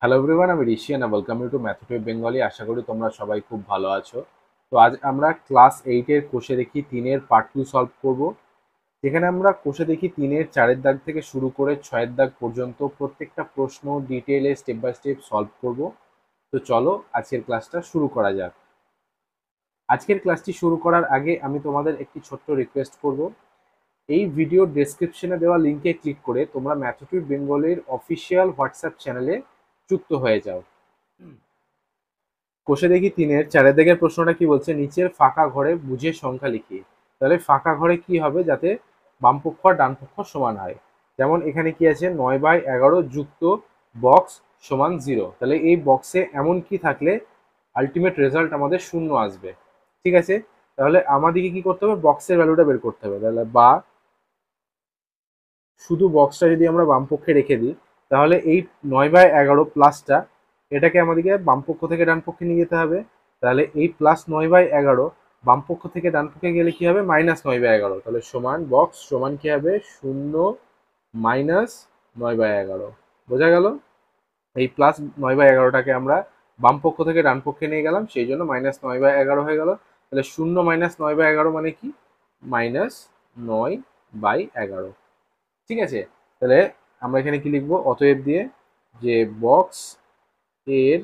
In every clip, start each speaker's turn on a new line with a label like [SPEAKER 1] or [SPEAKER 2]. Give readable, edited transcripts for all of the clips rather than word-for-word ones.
[SPEAKER 1] Hello everyone, আমি Rishiyan. Welcome you to mathematic Bengali. আশা করি তোমরা সবাই খুব ভালো আছো। তো আজ আমরা ক্লাস 8-এর কোষে দেখি 3-এর পার্ট 2 সলভ করব। যেখানে আমরা কোষে দেখি 3-এর 4-এর দাগ থেকে শুরু করে 6-এর দাগ পর্যন্ত প্রত্যেকটা প্রশ্ন ডিটেইলে স্টেপ বাই স্টেপ সলভ করব। তো চলো আজকের ক্লাসটা শুরু করা যাক। আজকের ক্লাসটি শুরু করার আগে আমি তোমাদের একটি ছোট্ট রিকোয়েস্ট করব। এই ভিডিও ডেসক্রিপশনে দেওয়া লিঙ্কে ক্লিক করে তোমরা ম্যাথমেটিক বেঙ্গলির অফিসিয়াল হোয়াটসঅ্যাপ চ্যানেলে যুক্ত হয়ে যাও। কোষে দেখি 3-এর 4-এর দাগের প্রশ্নটা কি বলছে, নিচের ফাঁকা ঘরে বুঝে সংখ্যা লিখি। তাহলে ফাঁকা ঘরে কি হবে, যাতে বামপক্ষ আর ডানপক্ষ সমান হয়। যেমন এখানে কি আছে, 9/11 যুক্ত বক্স সমান 0। তাহলে এই বক্সে এমন কি থাকলে আলটিমেট রেজাল্ট আমাদের শূন্য আসবে। ঠিক আছে, তাহলে আমাদেরকে কি করতে হবে, বক্সের ভ্যালুটা বের করতে হবে। তাহলে বা শুধু বক্সটা যদি আমরা বামপক্ষে রেখে দিই, তাহলে এই 9/11 প্লাসটা এটাকে আমাদেরকে বামপক্ষ থেকে ডান পক্ষে নিয়ে যেতে হবে। তাহলে এই প্লাস 9/11 বামপক্ষ থেকে ডান পক্ষে গেলে কি হবে, -9/11। তাহলে সমান বক্স সমান কি হবে, 0 - 9/11। বোঝা গেল? এই প্লাস 9/11টাকে আমরা বামপক্ষ থেকে ডান পক্ষে নিয়ে গেলাম, সেই জন্য -9/11 হয়ে গেল। তাহলে 0 - 9/11 মানে কি, -9/11। ঠিক আছে, তাহলে আমরা এখানে কি লিখবো, অতএব দিয়ে যে বক্স এর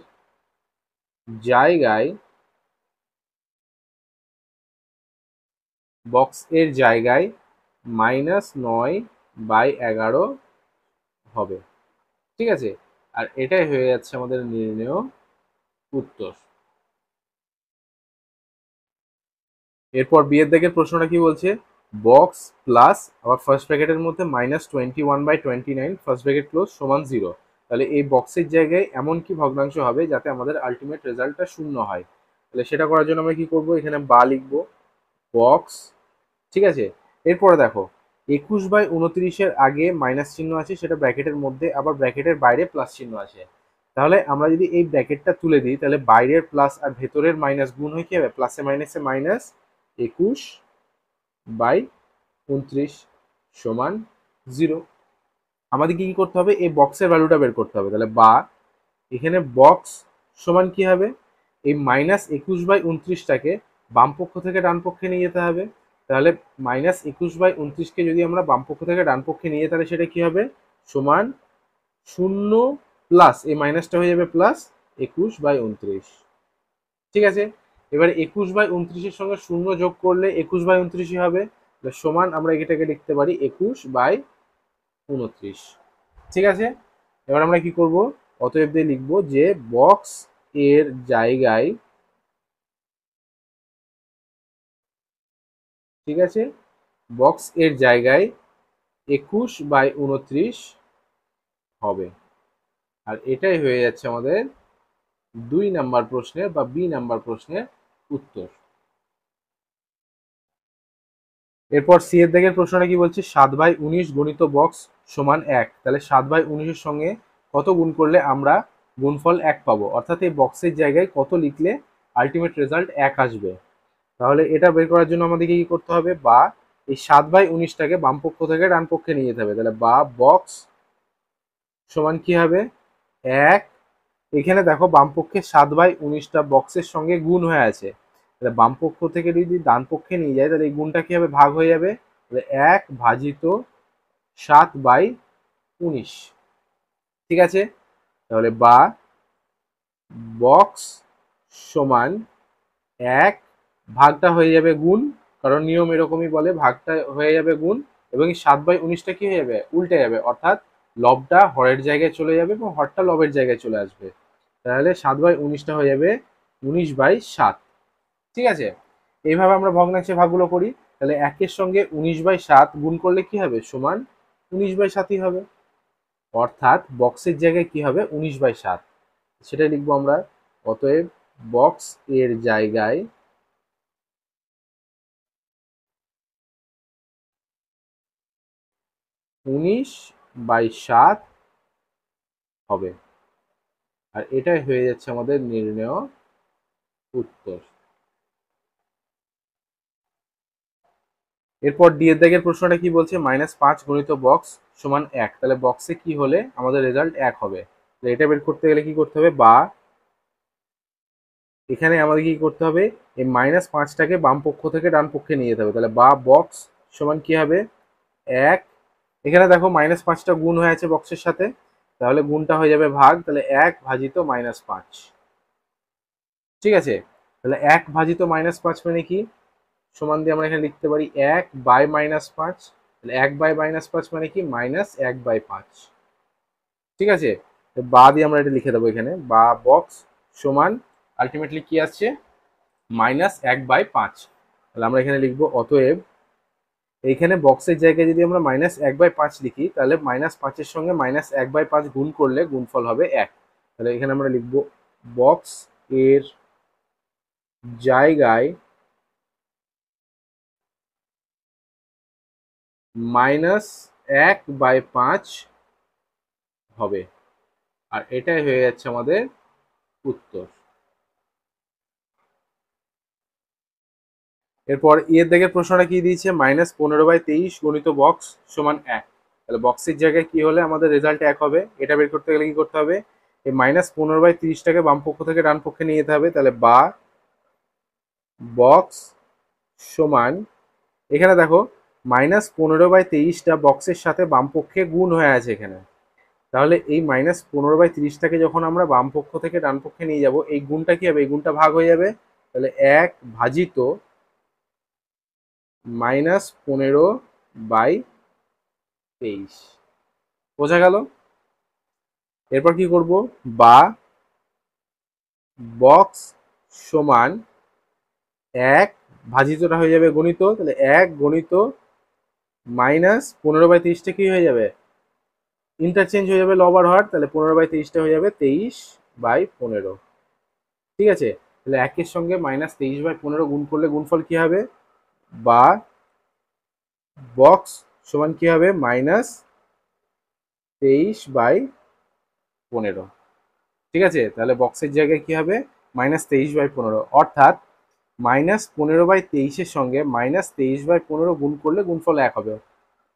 [SPEAKER 1] জায়গায় -9/11 হবে। ঠিক আছে, আর এটাই হয়ে যাচ্ছে আমাদের নির্ণেয় উত্তর। এরপর বিয়ের দাগের প্রশ্নটা কি বলছে, বক্স প্লাস আবার ফার্স্ট ব্র্যাকেটের মধ্যে -21/29 ফার্স্ট ব্র্যাকেট ক্লোজ সমান 0। তাহলে এই বক্সের জায়গায় এমন কি ভগ্নাংশ হবে যাতে আমাদের আলটিমেট রেজাল্টটা শূন্য হয়। তাহলে সেটা করার জন্য আমরা কি করব, এখানে বা লিখবো, বক্স। ঠিক আছে, এরপরে দেখো 21/29-এর আগে মাইনাস চিহ্ন আছে, সেটা ব্র্যাকেটের মধ্যে, আবার ব্র্যাকেটের বাইরে প্লাস চিহ্ন আছে। তাহলে আমরা যদি এই ব্র্যাকেটটা তুলে দিই, তাহলে বাইরের প্লাস আর ভেতরের মাইনাস গুণ হয়ে কি হবে, প্লাসে মাইনাসে মাইনাস 21/29 সমান 0। আমাদের কি করতে হবে, এই বক্সের ভ্যালুটা বের করতে হবে। তাহলে বা এখানে বক্স সমান কি হবে, এই -21/29টাকে বাম পক্ষ থেকে ডান পক্ষে নিয়ে যেতে হবে। তাহলে -21/29কে যদি আমরা বাম পক্ষ থেকে ডান পক্ষে নিয়ে, তাহলে সেটা কি হবে, সমান 0 প্লাস এই মাইনাসটা হয়ে যাবে প্লাস 21/29। ঠিক আছে, এবার 21/29-এর সঙ্গে 0 যোগ করলে 21/29 হবে। সমান আমরা এটাকে লিখতে পারি 21/29। ঠিক আছে, এবার আমরা কি করব, অতএব দিয়ে লিখবো যে বক্স এর জায়গায়, ঠিক আছে, বক্স এর জায়গায় 21/29 হবে। আর এটাই হয়ে যাচ্ছে আমাদের 2 নাম্বার প্রশ্নের বা বি নাম্বার প্রশ্নের উত্তর। এরপর সি এর দাগের প্রশ্নটা কি বলছে, 7/19 গণিত বক্স সমান 1। তাহলে 7/19-এর সঙ্গে কত গুণ করলে আমরা গুণফল 1 পাবো, অর্থাৎ এই বক্সের জায়গায় কত লিখলে আলটিমেট রেজাল্ট 1 আসবে। তাহলে এটা বের করার জন্য আমাদেরকে কি করতে হবে, বা এই 7/19টাকে বাম পক্ষ থেকে ডান পক্ষে নিয়ে যেতে হবে। তাহলে বা বক্স সমান কি হবে, 1। এখানে দেখো বাম পক্ষে 7/19টা বক্সের সঙ্গে গুণ হয়ে আছে, তাহলে বাম পক্ষ থেকে যদি ডান পক্ষে নিয়ে যায়, তাহলে এই গুণটা কি হবে, ভাগ হয়ে যাবে। তাহলে 1/7/19। ঠিক আছে, তাহলে বা বক্স সমান 1, ভাগটা হয়ে যাবে গুণ, কারণ নিয়ম এরকমই বলে, ভাগটা হয়ে যাবে গুণ, এবং 7/19টা কি হয়ে যাবে, উল্টে যাবে, অর্থাৎ লবটা হরের জায়গায় চলে যাবে এবং হরটা লবের জায়গায় চলে আসবে। তাহলে 7/19টা হয়ে যাবে 19/7। ঠিক আছে, এইভাবে আমরা ভগ্নাংশের ভাগগুলো করি। তাহলে 1-এর সঙ্গে 19/7 গুণ করলে কি হবে, সমান 19/7ই হবে, অর্থাৎ বক্সের জায়গায় কি হবে, 19/7। সেটাই লিখবো আমরা, অতএব বক্স এর জায়গায় 19/7 হবে। আর এটাই হয়ে যাচ্ছে আমাদের নির্ণেয় উত্তর। এরপর ডি এর দাগের প্রশ্নটা কি বলছে, -5 গণিত বক্স সমান 1। তাহলে বক্সে কি হলে আমাদের রেজাল্ট 1 হবে। এটা বের করতে গেলে কি করতে হবে, বা এখানে আমাদের কি করতে হবে, এই -5টাকে বাম পক্ষ থেকে ডান পক্ষে নিয়ে যেতে হবে। তাহলে বা বক্স সমান কি হবে, 1, এখানে দেখো -5টা গুণ হয়ে আছে বক্সের সাথে, তাহলে গুণটা হয়ে যাবে ভাগ, তাহলে 1 ভাজিত -5। ঠিক আছে, তাহলে 1 ভাজিত -5 মানে কি, সমান দিয়ে আমরা এখানে লিখতে পারি 1/-5। তাহলে 1/-5 মানে কি, -1/5। ঠিক আছে, তো বা দিয়ে আমরা এটা লিখে দেবো এখানে, বা বক্স সমান আলটিমেটলি কি আসছে, -1/5। তাহলে আমরা এখানে লিখবো অতএব, এইখানে বক্সের জায়গায় যদি আমরা -1/5 লিখি, তাহলে -5-এর সঙ্গে -1/5 গুণ করলে গুণফল হবে 1। তাহলে এখানে আমরা লিখবো বক্স এর জায়গায় -1/5 হবে, আর এটাই হয়ে যাচ্ছে আমাদের উত্তর। এরপর এর দিকের প্রশ্নটা কি দিয়েছে, -15/23 গণিত বক্স সমান 1। তাহলে বক্সের জায়গায় কি হলে আমাদের রেজাল্ট 1 হবে, এটা বের করতে গেলে কি করতে হবে, এই -15/30টাকে বাম পক্ষ থেকে ডান পক্ষে নিয়ে যেতে হবে। তাহলে বা বক্স সমান, এখানে দেখো -15/23টা বক্সের সাথে বাম পক্ষে গুণ হয়ে আছে এখানে, তাহলে এই -15/30টাকে যখন আমরা বাম পক্ষ থেকে ডান পক্ষে নিয়ে যাব, এই গুণটা কি হবে, এই গুণটা ভাগ হয়ে যাবে। তাহলে 1 ভাজিত -15/23, বোঝা গেল। এরপর কি করব, বা বক্স সমান 1 ভাজিতটা হয়ে যাবে গণিত, তাহলে 1 গণিত -15/23টা কি হয়ে যাবে, ইন্টারচেঞ্জ হয়ে যাবে লব আর হর, তাহলে 15/23টা হয়ে যাবে 23/15। ঠিক আছে, তাহলে 1-এর সঙ্গে -23/15 গুণ করলে গুণফল কি হবে, বা বক্স সমান কি হবে, -23/15। ঠিক আছে, তাহলে বক্সের জায়গায় কি হবে, -23/15, অর্থাৎ -15/23-এর সঙ্গে -23/15 গুণ করলে গুণফল 1 হবে।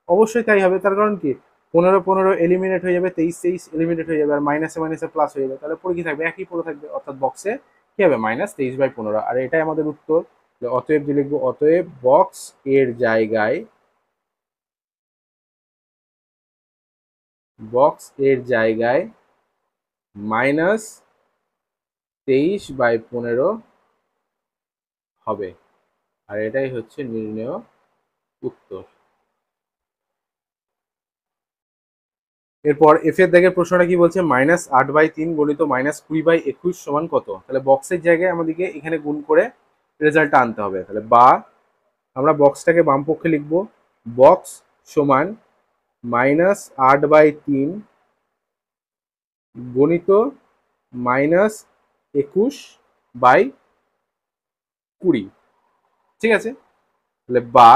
[SPEAKER 1] অবশ্যই তাই হবে, তার কারণ কি, 15 এলিমিনেট হয়ে যাবে, 23 এলিমিনেট হয়ে যাবে, আর মাইনাসে মাইনাসে প্লাস হয়ে যাবে, তাহলে পরে কি থাকবে, একই পড়ে থাকবে, অর্থাৎ বক্সে কি হবে, -23/15। আর এটাই আমাদের উত্তর। অতএব যে লিখবো, অতএব বক্স এর জায়গায়, বক্স এর জায়গায় -23/15 হবে, আর এটাই হচ্ছে নির্ণেয় উত্তর। এরপর এফ এর দাগের প্রশ্নটা কি বলছে, -8/3 গণিত -20/21 সমান কত। তাহলে বক্সের জায়গায় আমাদেরকে এখানে গুণ করে রেজাল্টটা আনতে হবে। তাহলে বা আমরা বক্সটাকে বাম পক্ষে লিখব, বক্স সমান -8/3 গণিত -21/20। ঠিক আছে, তাহলে বা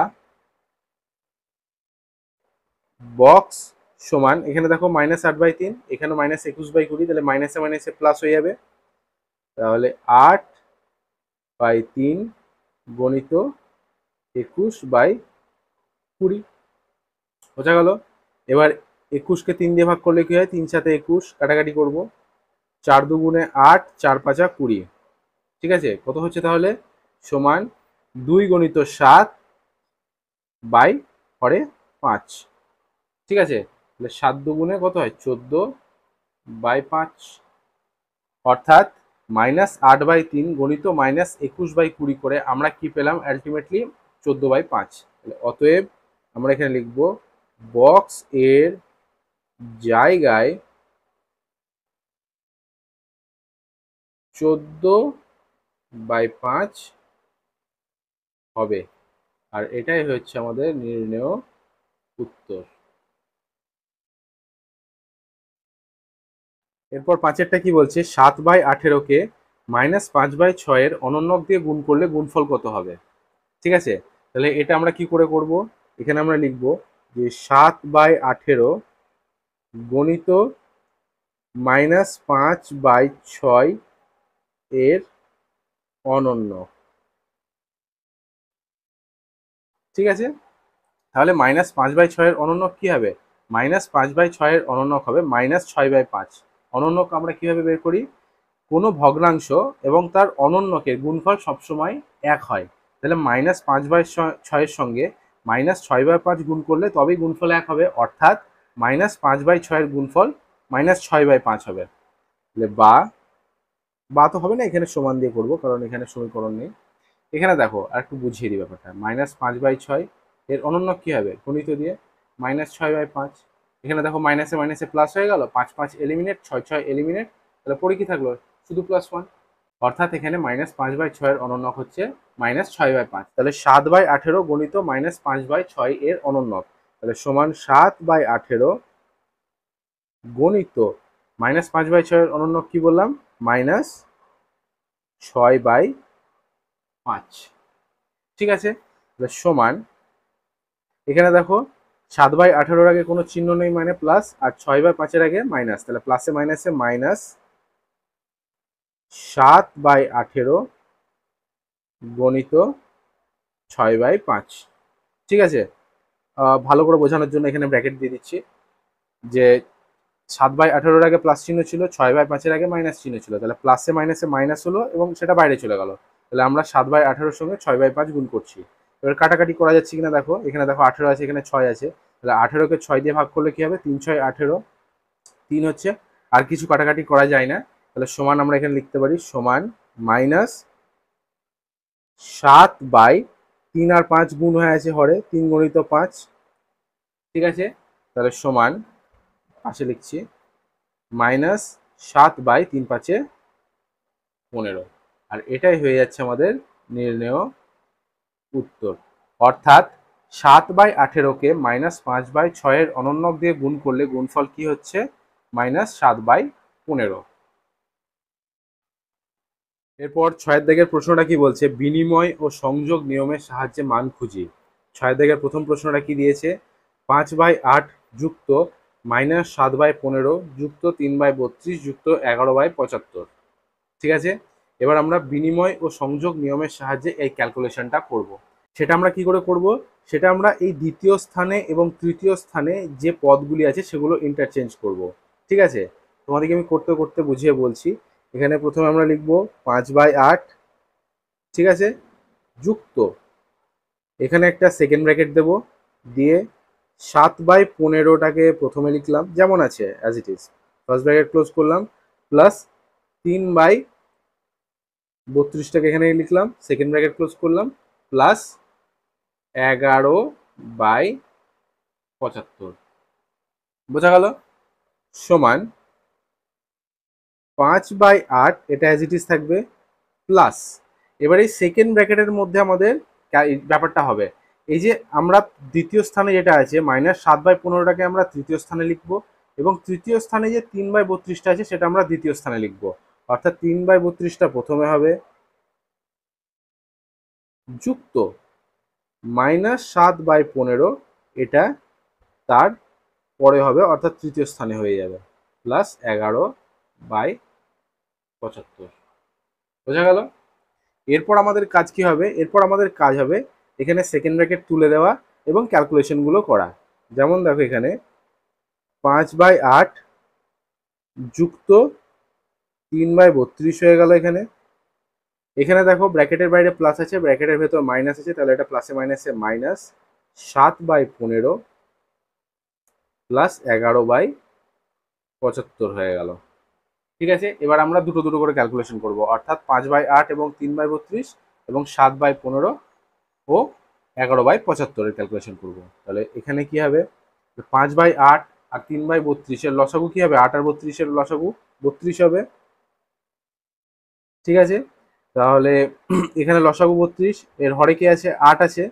[SPEAKER 1] বক্স সমান, এখানে দেখো -8/3, এখানে -21/20, তাহলে মাইনাসে মাইনাসে প্লাস হয়ে যাবে, তাহলে 8/3 গণিত 21/20, বোঝা গেল। এবার 21কে 3 দিয়ে ভাগ করলে কি হয়, 3 সাথে 21, কাটাকাটি করব, 4 2 8, 4 5 20। ঠিক আছে, কত হচ্ছে তাহলে, সমান 2 গণিত 7 বাই হরে 5। ঠিক আছে, তাহলে 7 2 কত হয়, 14/5, অর্থাৎ -8/3 গণিত -21/20 করে আমরা কি পেলাম, আলটিমেটলি 14/5। অতএব আমরা এখানে লিখব, বক্স এর জায়গায় 14/5 হবে, আর এটাই হচ্ছে আমাদের নির্ণেয় উত্তর। এরপর 5-এরটা কি বলছে, 7/18কে -5/6 অনন্যক দিয়ে গুণ করলে গুণফল কত হবে। ঠিক আছে, তাহলে এটা আমরা কি করে করব, এখানে আমরা লিখব যে 7/18 গণিত -5/6 এর অনন্য। ঠিক আছে, তাহলে -5/6 অনন্য কি হবে, -5/6 অনন্য হবে -6/5। অনন্যক আমরা কিভাবে বের করি, কোনো ভগ্নাংশ এবং তার অনন্যকের গুণফল সবসময় এক হয়। তাহলে -5/6 সঙ্গে -6/5 গুণ করলে তবেই গুণফল এক হবে, অর্থাৎ -5/6 গুণফল -6/5 হবে। তাহলে বা তো হবে না, এখানে সমান দিয়ে করবো কারণ এখানে সমীকরণ নেই। এখানে দেখো আর একটু বুঝিয়ে দিই ব্যাপারটা, -5/6 এর অনন্যক কি হবে, গণিত দিয়ে -6/5। এখানে দেখো মাইনাসে মাইনাসে প্লাস হয়ে গেল, 5 5 এলিমিনেট, 6 6 এলিমিনেট, তাহলে পরে কি থাকলো, শুধু +1। অর্থাৎ এখানে -5/6 এর অনন্যক হচ্ছে -6/5। তাহলে 7/18 গণিত -5/6 এর অনন্যক, তাহলে সমান 7/18 গণিত -5/6 এর অনন্যক কি বললাম, -6/5। ঠিক আছে, তাহলে সমান, এখানে দেখো 7/18 আগে কোনো চিহ্ন নেই মানে প্লাস, আর 6/5 আগে মাইনাস, তাহলে প্লাসে মাইনাসে -7/18 গণিত 6/5। ঠিক আছে, ভালো করে বোঝানোর জন্য এখানে ব্র্যাকেট দিয়ে দিচ্ছি যে 7/18 আগে প্লাস চিহ্ন ছিল, 6/5 আগে মাইনাস চিহ্ন ছিল, তাহলে প্লাসে মাইনাসে মাইনাস হলো এবং সেটা বাইরে চলে গেল। তাহলে আমরা 7/18 সঙ্গে 6/5 গুণ করছি। এবার কাটাকাটি করা যাচ্ছে কিনা দেখো, এখানে দেখো 18 আছে, এখানে 6 আছে, তাহলে 18কে 6 দিয়ে ভাগ করলে কি হবে, 3 6 18, 3 হচ্ছে, আর কিছু কাটাকাটি করা যায় না। তাহলে সমান আমরা এখানে লিখতে পারি সমান -7/3 আর 5 গুণ হয়ে আছে হরে, 3 গণিত 5। ঠিক আছে, তাহলে সমান পাশে লিখছি -7/3 5 15, আর এটাই হয়ে যাচ্ছে আমাদের নির্ণেয় উত্তর। অর্থাৎ 7/18কে -5/6 এর অনন্যক দিয়ে গুণ করলে গুণফল কি হচ্ছে, -7/15। এরপর 6 দাগের প্রশ্নটা কি বলছে, বিনিময় ও সংযোগ নিয়মের সাহায্যে মান খুঁজি। 6 দাগের প্রথম প্রশ্নটা কি দিয়েছে, 5/8 যুক্ত -7/15 যুক্ত 3/32 যুক্ত 11/75। ঠিক আছে, এবার আমরা বিনিময় ও সংযোগ নিয়মের সাহায্যে এই ক্যালকুলেশনটা করব। সেটা আমরা কি করে করব, সেটা আমরা এই দ্বিতীয় স্থানে এবং তৃতীয় স্থানে যে পদগুলি আছে সেগুলো ইন্টারচেঞ্জ করব। ঠিক আছে, তোমাদেরকে আমি করতে করতে বুঝিয়ে বলছি। এখানে প্রথমে আমরা লিখব 5/8, ঠিক আছে, যুক্ত, এখানে একটা সেকেন্ড ব্র্যাকেট দেব, দিয়ে 7/15টাকে প্রথমে লিখলাম যেমন আছে as it is, first bracket close করলাম, প্লাস 3/32টাকে এখানে লিখলাম, সেকেন্ড ব্র্যাকেট ক্লোজ করলাম, প্লাস 11/75। বোঝা গেল, সমান 5/8, এটা অ্যাজ ইট ইজ থাকবে, প্লাস, এবার এই সেকেন্ড ব্র্যাকেটের মধ্যে আমাদের ব্যাপারটা হবে, এই যে আমরা দ্বিতীয় স্থানে যেটা আছে -7/15টাকে আমরা তৃতীয় স্থানে লিখবো, এবং তৃতীয় স্থানে যে 3/32টা আছে সেটা আমরা দ্বিতীয় স্থানে লিখবো। অর্থাৎ 3/32টা প্রথমে হবে, যুক্ত -7/15 এটা তার পরে হবে, অর্থাৎ তৃতীয় স্থানে হয়ে যাবে, প্লাস 11/75। বোঝা গেল, এরপর আমাদের কাজ কি হবে, এরপর আমাদের কাজ হবে এখানে সেকেন্ড ব্র্যাকেট তুলে দেওয়া এবং ক্যালকুলেশনগুলো করা। যেমন দেখো এখানে 5/8 যুক্ত 3/32 হয়ে গেল, এখানে এখানে দেখো ব্র্যাকেটের বাইরে প্লাস আছে, ব্র্যাকেটের ভেতর মাইনাস আছে, তাহলে এটা প্লাসে মাইনাসে -7/15 প্লাস 11/75 হয়ে গেল। ঠিক আছে, এবার আমরা দুটো দুটো করে ক্যালকুলেশন করব, অর্থাৎ 5/8 এবং 3/32 এবং 7/15 ও 11/75 এর ক্যালকুলেশন করব। তাহলে এখানে কি হবে, 5/8 আর 3/32 এর লসাগু কি হবে, 8 আর 32 এর লসাগু 32 হবে। ঠিক আছে, তাহলে এখানে লসাগু 32, এর হরে কি আছে, 8 আছে,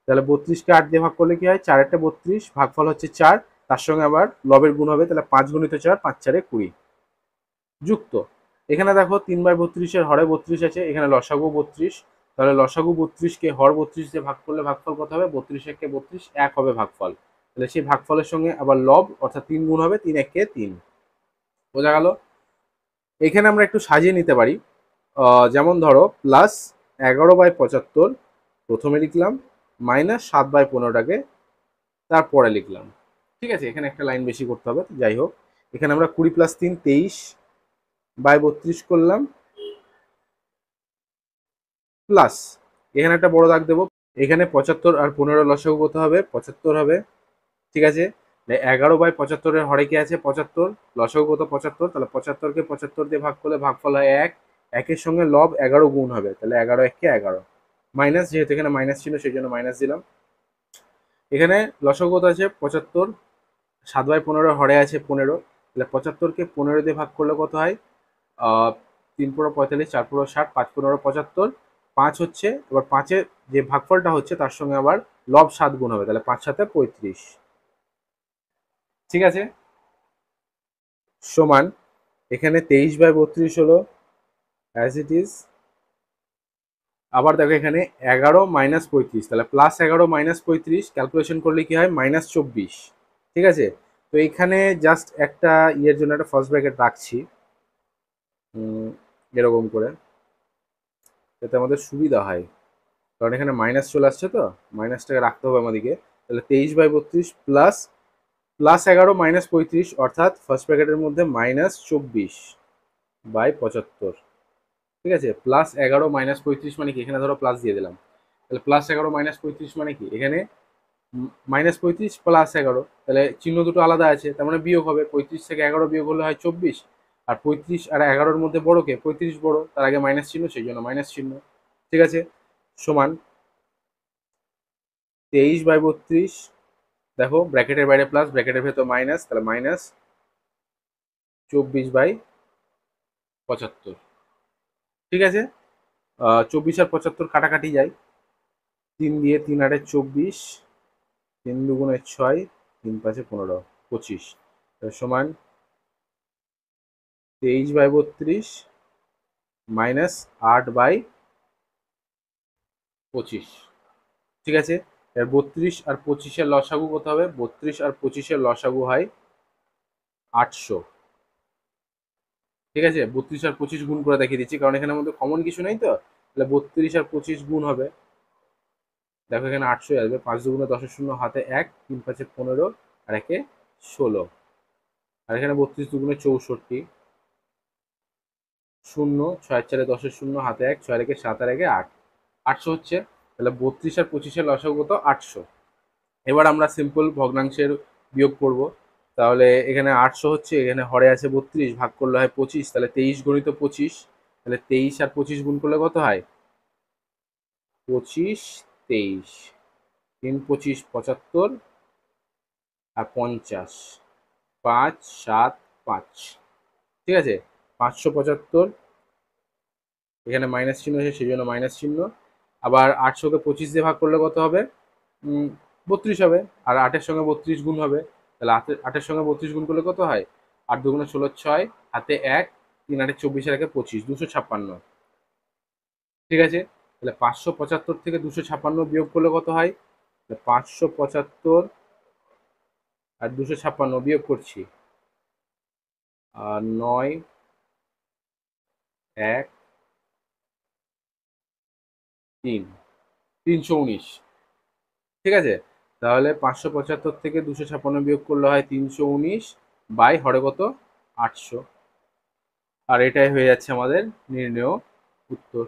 [SPEAKER 1] তাহলে 32কে 8 দিয়ে ভাগ করলে কি হয়, 4 8 32, ভাগফল হচ্ছে 4, তার সঙ্গে আবার লবের গুণ হবে, তাহলে 5 গুণিত 4, 5 4 20, যুক্ত, এখানে দেখো 3/32 এর হরে 32 আছে, এখানে লসাগু 32, তাহলে লসাগু 32কে হর 32 দিয়ে ভাগ করলে ভাগফল কত হবে, 32 1 32, 1 হবে ভাগফল, তাহলে সেই ভাগফলের সঙ্গে আবার লব অর্থাৎ 3 গুণ হবে, 3 1 3। বোঝা গেল, এখানে আমরা একটু সাজিয়ে নিতে পারি, যেমন ধরো প্লাস 11/75 প্রথমে লিখলাম, -7/15টাকে তারপরে লিখলাম। ঠিক আছে, এখানে একটা লাইন বেশি করতে হবে, যাই হোক, এখানে আমরা 20 + 3 23 বাই 32 করলাম, প্লাস এখানে একটা বড় দাগ দেবো। এখানে 75 আর 15 লসাগু কত হবে? 75 হবে। ঠিক আছে, 11/75 হরে কি আছে? 75। লসাগু কত? 75। তাহলে 75কে 75 দিয়ে ভাগ করলে ভাগফল হয় 1। 1-এর সঙ্গে লব 11 গুণ হবে, তাহলে 11 1-কে 11। মাইনাস, যেহেতু এখানে মাইনাস ছিল সেই জন্য মাইনাস দিলাম। এখানে লসাগু কত আছে? 75। 7/15 হরে আছে 15, তাহলে 75কে 15 দিয়ে ভাগ করলে কত হয়? 3 × 45, 4 × 60, 5 × 15 75। 5 হচ্ছে, এবার 5-এর যে ভাগফলটা হচ্ছে তার সঙ্গে আবার লব 7 গুণ হবে, তাহলে 5 7 35। ঠিক আছে, সমান এখানে 23/32 হলো অ্যাজ ইট ইজ। আবার দেখো এখানে 11 - 35, তাহলে +11 - 35 ক্যালকুলেশন করলে কি হয়? -24। ঠিক আছে, তো এইখানে জাস্ট একটা ইয়ের জন্য একটা ফার্স্ট ব্র্যাকেট রাখছি এরকম করে, যাতে আমাদের সুবিধা হয়, কারণ এখানে মাইনাস চলে আসছে, তো মাইনাসটাকে রাখতে হবে আমাদেরকে। তাহলে 23/32 প্লাস +11 - 35, অর্থাৎ ফার্স্ট ব্র্যাকেটের মধ্যে -24/75। ঠিক আছে, +11 - 35 মানে কি? এখানে ধরো প্লাস দিয়ে দিলাম, তাহলে +11 - 35 মানে কি? এখানে -35 + 11, তাহলে চিহ্ন দুটো আলাদা আছে, তার মানে বিয়োগ হবে। 35 থেকে 11 বিয়োগ হলে হয় 24। আর 35 আর 11-র মধ্যে বড় কে? 35 বড়, তার আগে মাইনাস চিহ্ন, সেই জন্য মাইনাস চিহ্ন। ঠিক আছে, সমান 23/32, দেখো ব্র্যাকেটের বাইরে প্লাস, ব্র্যাকেটের ভেতর মাইনাস, তাহলে -24/75। ঠিক আছে, 24 আর 75 কাটাকাটি যায়, 3 দিয়ে 3 8 24, 3 2 6, 3 5 15, 25, সমান 23/32 -8/25। ঠিক আছে, এর 32 আর 25-এর লসাগু কত হবে? 32 আর 25-এর লসাগু হয় 800। ঠিক আছে, 32 আর 25 গুণ করে দেখিয়ে দিচ্ছি, কারণ এখানে মধ্যে কমন কিছু নেই, তো তাহলে 32 আর 25 গুণ হবে। দেখো এখানে 800 আসবে, 5 2 10 শূন্য, হাতে 1, 3 5 15, আর 1 16, আর এখানে 32 2 64, 0 6 4 10 শূন্য, হাতে 1, 6 1 7 আর 1 8, 800 হচ্ছে। তাহলে 32 আর 25-এর লসাগু কত? 800। এবার আমরা সিম্পল ভগ্নাংশের বিয়োগ করব। তাহলে এখানে 800 হচ্ছে, এখানে হরে আছে 32, ভাগ করলে হয় 25, তাহলে 23 × 25, তাহলে 23 আর 25 গুণ করলে কত হয়? 25 23, 3 25 75, আর 50, 5 7 5। ঠিক আছে, 575, এখানে মাইনাস চিহ্ন আছে সেই জন্য মাইনাস চিহ্ন। আবার 800-কে 25 দিয়ে ভাগ করলে কত হবে? 32 হবে, আর 8-এর সঙ্গে 32 গুণ হবে, তাহলে 8-এর সঙ্গে 32 গুণ করলে কত হয়? 8 2 16 6, হাতে 1, 3 8 24, আর 1 25, 256। ঠিক আছে, তাহলে 575 থেকে 256 বিয়োগ করলে কত হয়? 575 আর 256 বিয়োগ করছি, 9 1 3, 319। ঠিক আছে, তাহলে 575 থেকে 256 বিয়োগ করলে হয় 319, বাই হরে কত? 800। আর এটাই হয়ে যাচ্ছে আমাদের নির্ণেয় উত্তর।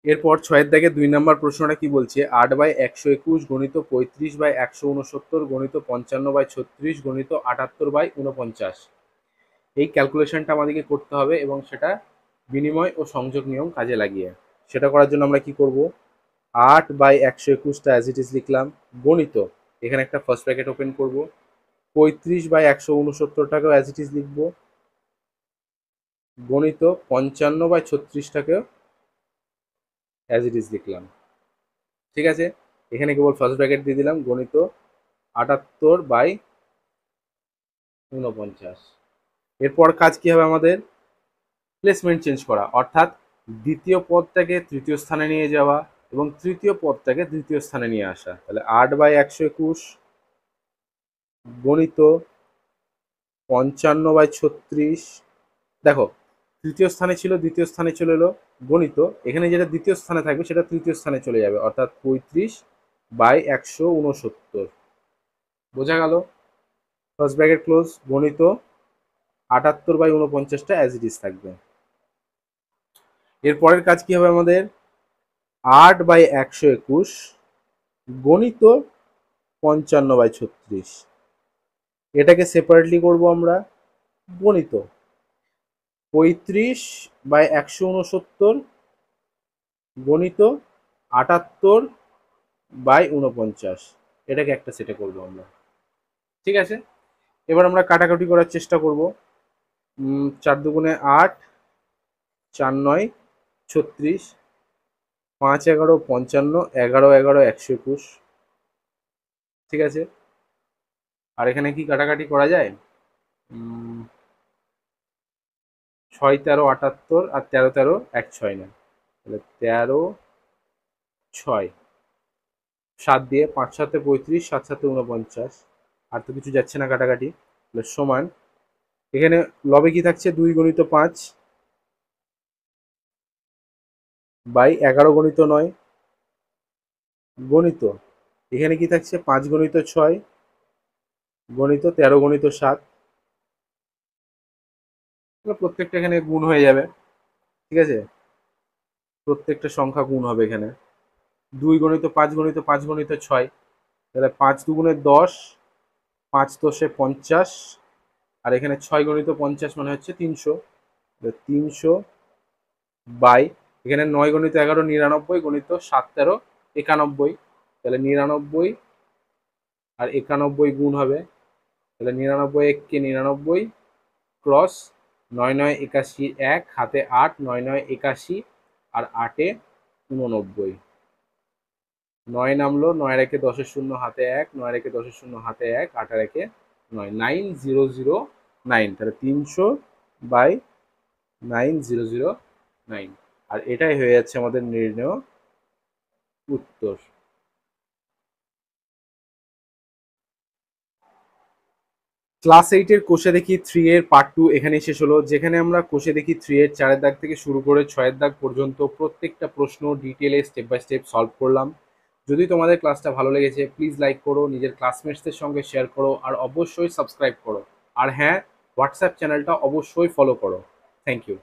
[SPEAKER 1] এরপর 6-এর দাগে 2 নম্বর প্রশ্নটা কি বলছে? 8/121 গণিত 35/169 গণিত 55/36 গণিত 78/49। এই ক্যালকুলেশনটা আমাদেরকে করতে হবে, এবং সেটা বিনিময় ও সংযোগ নিয়ম কাজে লাগিয়ে। সেটা করার জন্য আমরা কি করব? 8/121টা অ্যাজ ইট ইজ লিখলাম, গণিত, এখানে একটা ফার্স্ট ব্র্যাকেট ওপেন করব, 35/169টাকেও অ্যাজ ইট ইজ লিখব, গণিত 55/36টাকেও অ্যাজ ইট ইজ লিখলাম। ঠিক আছে, এখানে কেবল ফার্স্ট ব্র্যাকেট দিয়ে দিলাম, গণিত 78/49। এরপর কাজ কি হবে আমাদের? প্লেসমেন্ট চেঞ্জ করা, অর্থাৎ দ্বিতীয় পদটাকে তৃতীয় স্থানে নিয়ে যাওয়া এবং তৃতীয় পদটাকে দ্বিতীয় স্থানে নিয়ে আসা। তাহলে 8/121 গণিত 55/36, দেখো তৃতীয় স্থানে ছিল, দ্বিতীয় স্থানে চলে এলো গণিত, এখানে যেটা দ্বিতীয় স্থানে থাকবে সেটা তৃতীয় স্থানে চলে যাবে, অর্থাৎ বাই 169। বোঝা গেল? ফার্স্ট ব্র্যাকেট ক্লোজ, গণিত 78/49টা অ্যাজ ইট ইজ থাকবে। এর পরের কাজ কি হবে আমাদের? 8/121 গণিত 55/36। এটাকে সেপারেটলি করব আমরা। গণিত 35/169 গণিত 78/49, এটাকে একটা সেটে করব আমরা। ঠিক আছে, এবার আমরা কাটাকাটি করার চেষ্টা করব। 4 দুগুণে 8, 4 9 36, 5 11 55, 11 11 121। ঠিক আছে, আর এখানে কি কাটাকাটি করা যায়? 6 13 78 আর 13 13 1 6 না, তাহলে 13 6, 7 দিয়ে 5 7 35, 7 7 49, আর তো কিছু যাচ্ছে না কাটাকাটি, তাহলে সমান। এখানে লবে কি থাকছে? 2 গণিত 5 বাই 11 গণিত 9 গণিত, এখানে কি থাকছে? 5 গণিত 6 গণিত 13 গণিত 7। প্রত্যেকটা এখানে গুণ হয়ে যাবে। ঠিক আছে, প্রত্যেকটা সংখ্যা গুণ হবে এখানে। 2 গণিত 5 গণিত 5 গণিত 6, তাহলে 5 দুগুণে 10, 5 10 50, আর এখানে 6 গণিত 50 মানে হচ্ছে 300। 300 বাই, এখানে 9 গণিত 11 99 গণিত 7 13 91, তাহলে 99 আর 91 গুণ হবে, তাহলে 99 1 99 ক্রস 9 9 81 1 হাতে 8, 9 9 81 আর 8 89। 9 নামলো, 9 রেখে 10 শূন্য হাতে 1, 9 রেখে 10 শূন্য হাতে 1, 8 রেখে 9, 9009। তাহলে 300/9009, আর এটাই হয়ে যাচ্ছে আমাদের নির্ণয় উত্তর। ক্লাস 8-এর কোষে দেখি 3 এর পার্ট 2 এখানেই শেষ হলো, যেখানে আমরা কোষে দেখি 3 এর 4-এর দাগ থেকে শুরু করে 6-এর দাগ পর্যন্ত প্রত্যেকটা প্রশ্ন ডিটেলে স্টেপ বাই স্টেপ সলভ করলাম। যদি তোমাদের ক্লাসটা ভালো লেগেছে প্লিজ লাইক করো, নিজের ক্লাসমেটসদের সঙ্গে শেয়ার করো, আর অবশ্যই সাবস্ক্রাইব করো। আর হ্যাঁ, হোয়াটসঅ্যাপ চ্যানেলটা অবশ্যই ফলো করো। Thank you.